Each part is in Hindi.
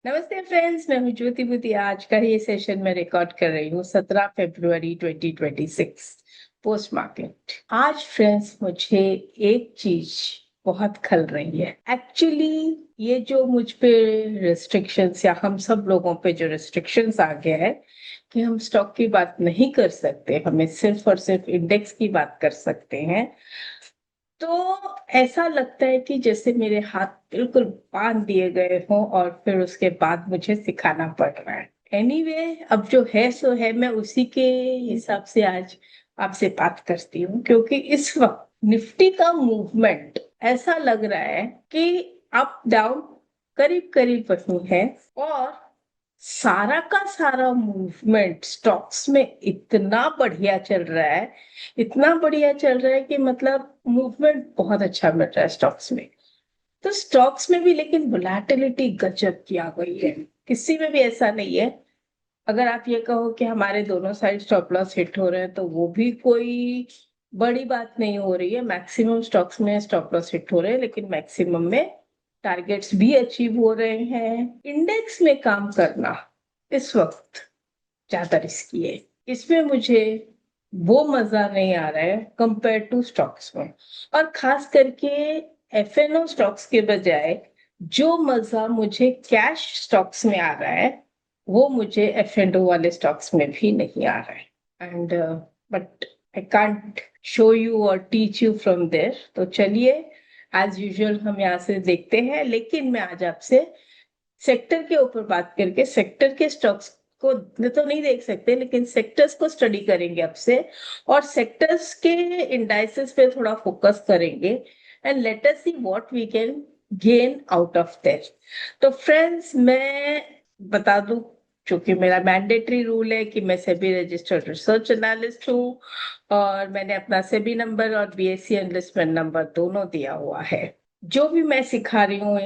नमस्ते फ्रेंड्स, मैं हूँ ज्योति बुद्धि। आज का ये सेशन मैं रिकॉर्ड कर रही हूँ 17 फरवरी 2026 पोस्ट मार्केट। आज फ्रेंड्स मुझे एक चीज बहुत खल रही है। एक्चुअली ये जो मुझ पे रिस्ट्रिक्शंस या हम सब लोगों पे जो रिस्ट्रिक्शंस आ गया है कि हम स्टॉक की बात नहीं कर सकते, हमें सिर्फ और सिर्फ इंडेक्स की बात कर सकते हैं। तो ऐसा लगता है कि जैसे मेरे हाथ बिल्कुल बांध दिए गए हों और फिर उसके बाद मुझे सिखाना पड़ रहा है। एनीवे, अब जो है सो है, मैं उसी के हिसाब से आज आपसे बात करती हूँ, क्योंकि इस वक्त निफ्टी का मूवमेंट ऐसा लग रहा है कि अप डाउन करीब करीब वही है। और सारा का सारा मूवमेंट स्टॉक्स में इतना बढ़िया चल रहा है, इतना बढ़िया चल रहा है कि मतलब मूवमेंट बहुत अच्छा मिल रहा है स्टॉक्स में। तो स्टॉक्स में भी लेकिन वोलेटिलिटी गजब की आ गई है। किसी में भी ऐसा नहीं है। अगर आप ये कहो कि हमारे दोनों साइड स्टॉप लॉस हिट हो रहे हैं तो वो भी कोई बड़ी बात नहीं हो रही है। मैक्सिमम स्टॉक्स में स्टॉप लॉस हिट हो रहे हैं, लेकिन मैक्सिमम में टारगेट्स भी अचीव हो रहे हैं। इंडेक्स में काम करना इस वक्त ज्यादा रिस्की है। इसमें मुझे वो मजा नहीं आ रहा है कंपेयर टू स्टॉक्स में। और खास करके एफएनओ स्टॉक्स के बजाय जो मजा मुझे कैश स्टॉक्स में आ रहा है, वो मुझे एफएनओ वाले स्टॉक्स में भी नहीं आ रहा है। And but I can't show you और टीच यू फ्रॉम देयर। तो चलिए, एज यूजुअल हम यहाँ से देखते हैं, लेकिन मैं आज आपसे सेक्टर के ऊपर बात करके सेक्टर के स्टॉक्स को तो नहीं देख सकते, लेकिन सेक्टर्स को स्टडी करेंगे आपसे, और सेक्टर्स के इंडाइसेस पे थोड़ा फोकस करेंगे। And let us see what we can gain out of that. तो फ्रेंड्स, मैं बता दूं, क्योंकि मेरा मैंडेटरी रूल है कि मैं सेबी रजिस्टर्ड रिसर्च एनालिस्ट हूँ, और मैंने अपना सेबी नंबर और बीएससी एनलिस्टमेंट नंबर दोनों दिया हुआ है। जो भी मैं सिखा रही हूँ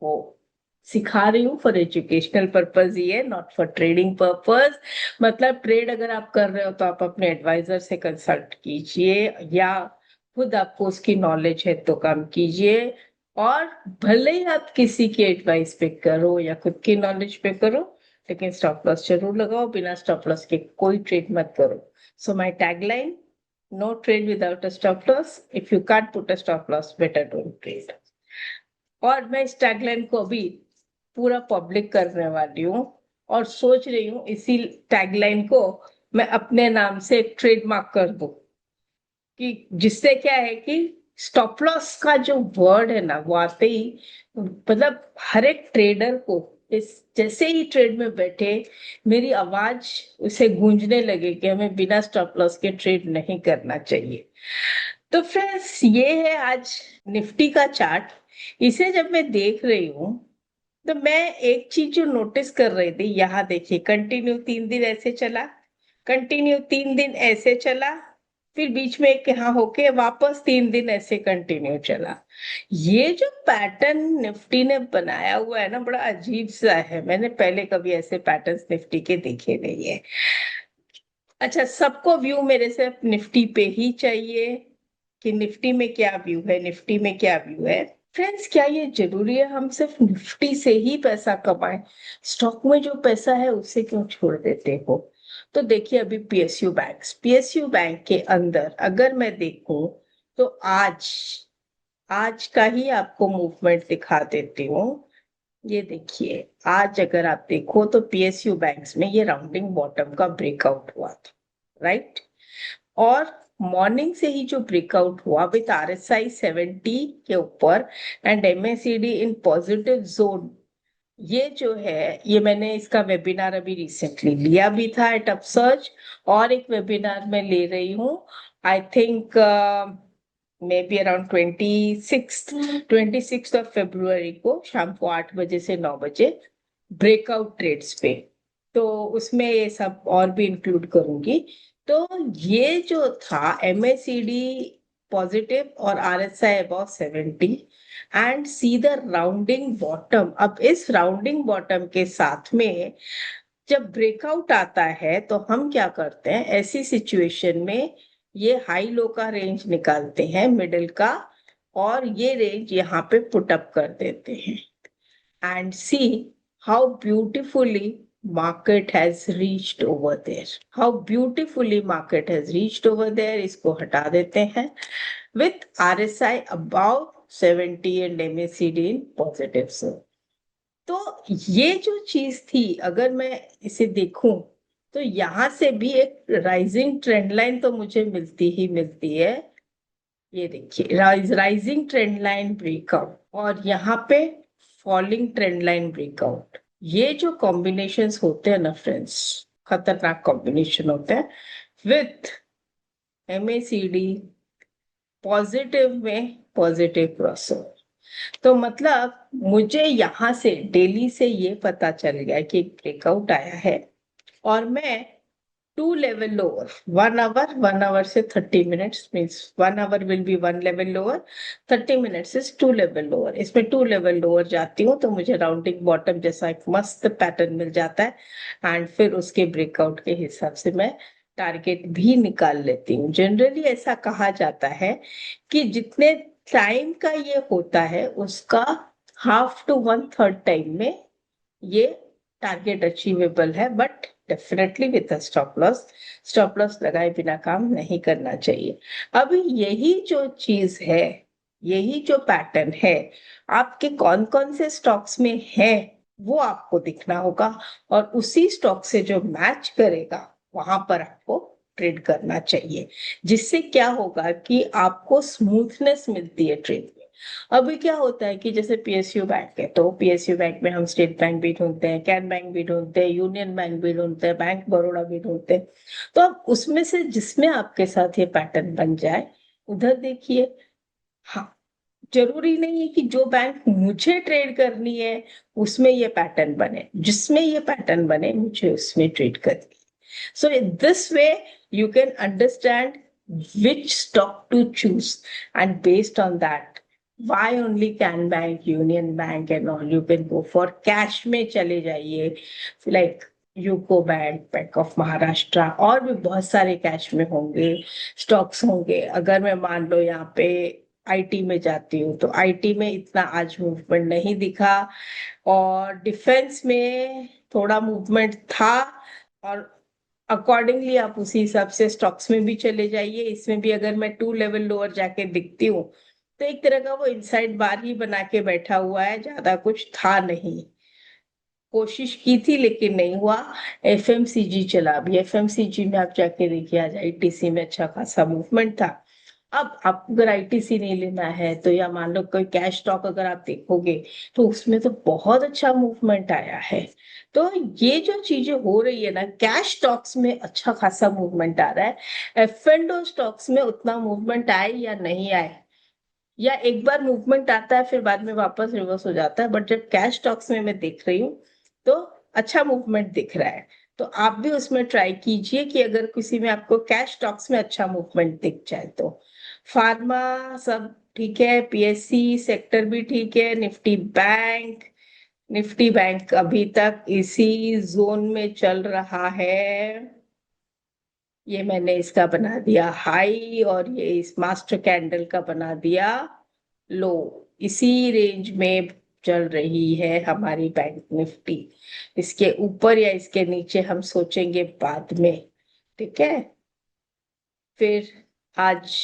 वो सिखा रही हूँ फॉर एजुकेशनल पर्पज ही है, नॉट फॉर ट्रेडिंग पर्पज। मतलब ट्रेड अगर आप कर रहे हो तो आप अपने एडवाइजर से कंसल्ट कीजिए, या खुद आपको उसकी नॉलेज है तो काम कीजिए। और भले ही आप किसी की एडवाइस पे करो या खुद की नॉलेज पे करो, लेकिन स्टॉप लॉस जरूर लगाओ। बिना स्टॉप लॉस के कोई ट्रेड मत करो। So my tagline: no trade without a stop loss. If you can't put a stop loss, better don't trade. और मैं इस टैगलाइन को अभी पूरा पब्लिक करने वाली हूँ, और सोच रही हूँ इसी टैगलाइन को मैं अपने नाम से एक ट्रेडमार्क कर दूं, कि जिससे क्या है कि स्टॉप लॉस का जो वर्ड है ना, वो आते ही मतलब हर एक ट्रेडर को इस जैसे ही ट्रेड में बैठे मेरी आवाज उसे गूंजने लगे कि हमें बिना स्टॉप लॉस के ट्रेड नहीं करना चाहिए। तो फ्रेंड्स, ये है आज निफ्टी का चार्ट। इसे जब मैं देख रही हूँ तो मैं एक चीज जो नोटिस कर रही थी, यहाँ देखिए, कंटिन्यू 3 दिन ऐसे चला, कंटिन्यू 3 दिन ऐसे चला, फिर बीच में एक यहाँ होके वापस 3 दिन ऐसे कंटिन्यू चला। ये जो पैटर्न निफ्टी ने बनाया हुआ है ना, बड़ा अजीब सा है। मैंने पहले कभी ऐसे पैटर्न्स निफ्टी के देखे नहीं है। अच्छा, सबको व्यू मेरे से निफ्टी पे ही चाहिए कि निफ्टी में क्या व्यू है, निफ्टी में क्या व्यू है। फ्रेंड्स, क्या ये जरूरी है हम सिर्फ निफ्टी से ही पैसा कमाएं? स्टॉक में जो पैसा है उससे क्यों छोड़ देते हो? तो देखिए, अभी पीएसयू बैंक के अंदर अगर मैं देखूं तो आज आज का ही आपको मूवमेंट दिखा देती हूँ। ये देखिए, आज अगर आप देखो तो पीएसयू बैंक्स में ये राउंडिंग बॉटम का ब्रेकआउट हुआ था, राइट? और मॉर्निंग से ही जो ब्रेकआउट हुआ विथ आरएसआई 70 के ऊपर and MACD in positive zone, ये जो है, ये मैंने इसका वेबिनार अभी रिसेंटली लिया भी था एट अपसर्च, और एक वेबिनार में ले रही हूँ। I think may be around 26 of February को शाम को 8 बजे से 9 बजे, ब्रेकआउट ट्रेड्स पे। तो उसमें ये सब और भी इंक्लूड करूंगी। तो ये जो था एमएसीडी पॉजिटिव और RSI about 70 and see the rounding bottom. अब इस राउंडिंग बॉटम के साथ में जब ब्रेकआउट आता है तो हम क्या करते हैं ऐसी सिचुएशन में? ये हाई लो का रेंज निकालते हैं, मिडिल का, और ये रेंज यहाँ पे पुट अप कर देते हैं, and see how beautifully market has reached over there. How beautifully market has reached over there. इसको हटा देते हैं. With RSI above 70 and MACD in positive zone. तो ये जो चीज थी, अगर मैं इसे देखूं तो यहां से भी एक राइजिंग ट्रेंड लाइन तो मुझे मिलती ही मिलती है. ये देखिए, राइजिंग ट्रेंड लाइन ब्रेकआउट और यहाँ पे फॉलिंग ट्रेंड लाइन ब्रेकआउट. ये जो कॉम्बिनेशंस होते हैं ना फ्रेंड्स, खतरनाक कॉम्बिनेशन होते हैं. विथ MACD पॉजिटिव में पॉजिटिव क्रॉसओवर. तो मतलब मुझे यहाँ से डेली से ये पता चल गया कि एक ब्रेकआउट आया है और मैं 2 लेवल लोअर, 1 आवर से 30 minutes, means 1 hour will be 1 level lower, 30 minutes is 2 level lower. इसमें 2 लेवल लोअर जाती हूँ तो मुझे राउंडिंग बॉटम जैसा एक मस्त पैटर्न मिल जाता है. एंड फिर उसके ब्रेकआउट के हिसाब से मैं टारगेट भी निकाल लेती हूँ. जनरली ऐसा कहा जाता है कि जितने टाइम का ये होता है उसका हाफ टू 1/3 टाइम में ये टारगेट अचीवेबल है. But definitely with a stop loss लगाए बिना काम नहीं करना चाहिए. अभी यही जो चीज है, यही जो पैटर्न है, आपके कौन कौन से स्टॉक्स में है वो आपको दिखना होगा और उसी स्टॉक से जो मैच करेगा वहां पर आपको ट्रेड करना चाहिए. जिससे क्या होगा कि आपको स्मूथनेस मिलती है ट्रेड में. अभी क्या होता है कि जैसे PSU बैंक है तो PSU बैंक में हम स्टेट बैंक भी ढूंढते हैं, कैन बैंक भी ढूंढते हैं, यूनियन बैंक भी ढूंढते हैं, बैंक बड़ौदा भी ढूंढते हैं. तो अब उसमें से जिसमें आपके साथ ये पैटर्न बन जाए उधर देखिए. हाँ, जरूरी नहीं है कि जो बैंक मुझे ट्रेड करनी है उसमें ये पैटर्न बने. जिसमें ये पैटर्न बने मुझे उसमें ट्रेड करनी है. So in this way, you can understand which stock to choose, and based on that, why only Can Bank, Union Bank, and all you can go for cash में चले जाइए, like UCO bank, bank of Maharashtra, और भी बहुत सारे कैश में होंगे स्टॉक्स होंगे. अगर मैं मान लो यहाँ पे IT में जाती हूँ तो IT में इतना आज मूवमेंट नहीं दिखा, और डिफेंस में थोड़ा मूवमेंट था. और अकॉर्डिंगली आप उसी हिसाब से स्टॉक्स में भी चले जाइए. इसमें भी अगर मैं 2 लेवल लोअर जाके दिखती हूँ तो एक तरह का वो इनसाइड बार ही बना के बैठा हुआ है, ज्यादा कुछ था नहीं. कोशिश की थी लेकिन नहीं हुआ. FMCG चला. अभी FMCG में आप जाके देखिए, आज ITC में अच्छा खासा मूवमेंट था. अब आपको अगर ITC नहीं लेना है तो, या मान लो कोई कैश स्टॉक अगर आप देखोगे तो उसमें तो बहुत अच्छा मूवमेंट आया है. तो ये जो चीजें हो रही है ना, कैश स्टॉक्स में अच्छा खासा मूवमेंट आ रहा है. F&O स्टॉक्स में उतना मूवमेंट आए या नहीं आए, या एक बार मूवमेंट आता है फिर बाद में वापस रिवर्स हो जाता है. बट जब कैश स्टॉक्स में मैं देख रही हूँ तो अच्छा मूवमेंट दिख रहा है. तो आप भी उसमें ट्राई कीजिए कि अगर किसी में आपको कैश स्टॉक्स में अच्छा मूवमेंट दिख जाए तो. फार्मा सब ठीक है, PSC सेक्टर भी ठीक है, निफ्टी बैंक अभी तक इसी जोन में चल रहा है. ये मैंने इसका बना दिया हाई और ये इस मास्टर कैंडल का बना दिया लो. इसी रेंज में चल रही है हमारी बैंक निफ्टी. इसके ऊपर या इसके नीचे हम सोचेंगे बाद में. ठीक है. फिर आज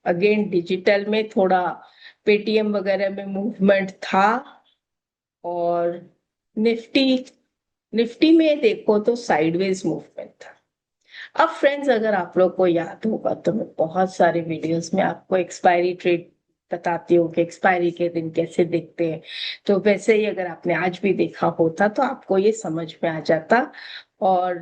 अगेन डिजिटल में थोड़ा पेटीएम वगैरह में मूवमेंट था. और निफ्टी निफ्टी में देखो तो साइडवेज मूवमेंट था. अब फ्रेंड्स, अगर आप लोग को याद होगा तो मैं बहुत सारे वीडियोस में आपको एक्सपायरी ट्रेड बताती हूँ कि एक्सपायरी के दिन कैसे दिखते हैं. तो वैसे ही अगर आपने आज भी देखा होता तो आपको ये समझ में आ जाता. और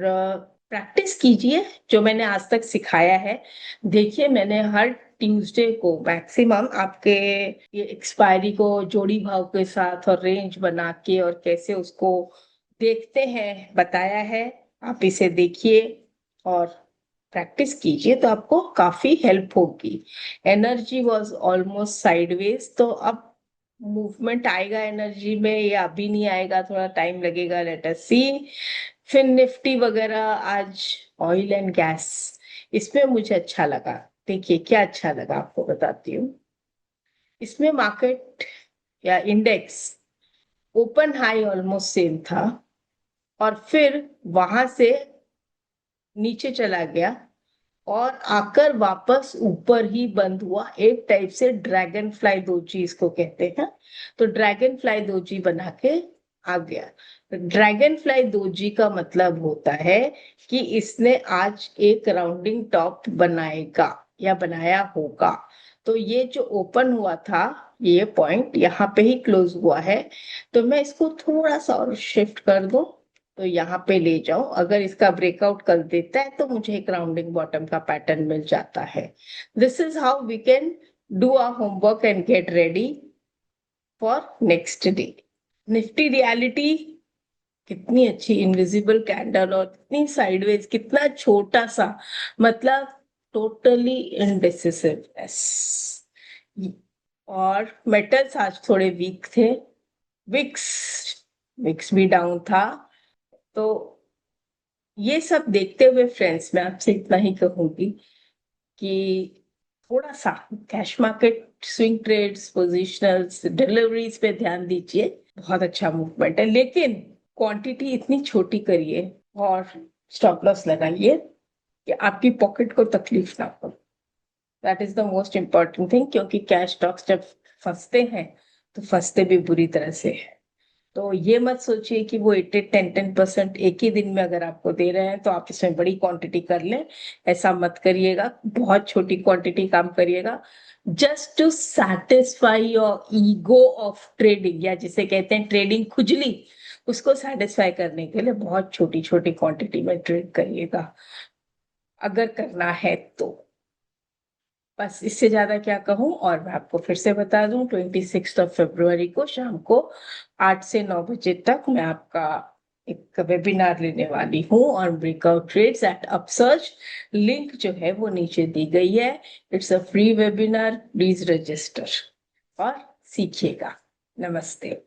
प्रैक्टिस कीजिए जो मैंने आज तक सिखाया है. देखिए, मैंने हर ट्यूसडे को मैक्सिमम आपके ये एक्सपायरी को जोड़ी भाव के साथ और रेंज बना के और कैसे उसको देखते हैं बताया है. आप इसे देखिए और प्रैक्टिस कीजिए तो आपको काफी हेल्प होगी. एनर्जी वाज ऑलमोस्ट साइडवेज, तो अब मूवमेंट आएगा एनर्जी में या अभी नहीं आएगा, थोड़ा टाइम लगेगा. लेट अस सी. फिर निफ्टी वगैरह आज, ऑयल एंड गैस, इसमें मुझे अच्छा लगा. देखिए क्या अच्छा लगा आपको बताती हूँ. इसमें मार्केट या index open high almost same था और फिर वहां से नीचे चला गया और आकर वापस ऊपर ही बंद हुआ, एक टाइप से ड्रैगन फ्लाई दोजी इसको कहते हैं। तो ड्रैगन फ्लाई दोजी बना के आ गया। ड्रैगन फ्लाई दोजी का मतलब होता है कि इसने आज एक राउंडिंग टॉप बनाएगा या बनाया होगा। तो ये जो ओपन हुआ था, ये पॉइंट यहाँ पे ही क्लोज हुआ है। तो मैं इसको थोड़ा सा और शिफ्ट कर दूं, तो यहाँ पे ले जाओ। अगर इसका ब्रेकआउट कर देता है तो मुझे एक राउंडिंग बॉटम का पैटर्न मिल जाता है। This is how we can do our homework and get ready for next day. Nifty realty, कितनी अच्छी इनविजिबल कैंडल और कितनी साइडवेज, कितना छोटा सा, मतलब टोटली इनडिसिसिवनेस। और मेटल्स आज थोड़े वीक थे। विक्स विक्स भी डाउन था। तो ये सब देखते हुए फ्रेंड्स, मैं आपसे इतना ही कहूंगी कि थोड़ा सा cash market, swing trades, positionals, deliveries पे ध्यान दीजिए। बहुत अच्छा मूवमेंट है, लेकिन क्वांटिटी इतनी छोटी करिए और स्टॉप लॉस लगाइए कि आपकी पॉकेट को तकलीफ ना हो। That is the most important thing, क्योंकि कैश स्टॉक्स जब फंसते हैं तो फंसते भी बुरी तरह से है। तो ये मत सोचिए कि वो 8 10 10% एक ही दिन में अगर आपको दे रहे हैं तो आप इसमें बड़ी क्वांटिटी कर लें। ऐसा मत करिएगा, बहुत छोटी क्वांटिटी काम करिएगा। Just to satisfy your ego of trading, या जिसे कहते हैं ट्रेडिंग खुजली, उसको सेटिस्फाई करने के लिए बहुत छोटी छोटी क्वांटिटी में ट्रेड करिएगा, अगर करना है तो। बस इससे ज्यादा क्या कहूँ। और मैं आपको फिर से बता दूं, 26 फरवरी को शाम को 8 से 9 बजे तक मैं आपका एक वेबिनार लेने वाली हूँ on breakout trades at Upsurge. Link जो है वो नीचे दी गई है। It's a free webinar, please register और सीखिएगा। नमस्ते।